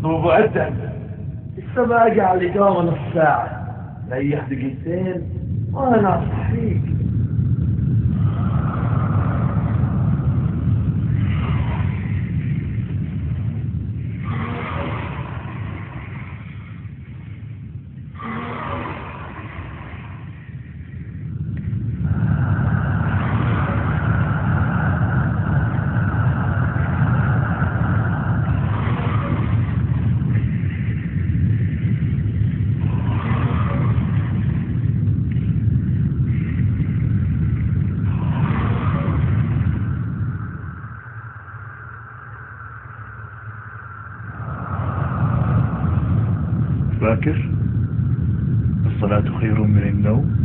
مؤدب. لسه باقي على الإجابة نص ساعة. ريح دقيقتين وأنا أصحيك. باكر، الصلاة خير من النوم.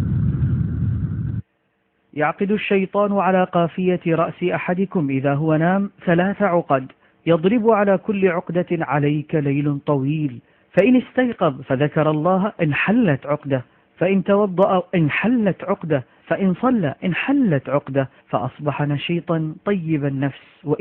يعقد الشيطان على قافية رأس أحدكم إذا هو نام 3 عقد، يضرب على كل عقدة عليك ليل طويل، فإن استيقظ فذكر الله انحلت عقدة، فإن توضأ انحلت عقدة، فإن صلى انحلت عقدة، فأصبح نشيطا طيب النفس.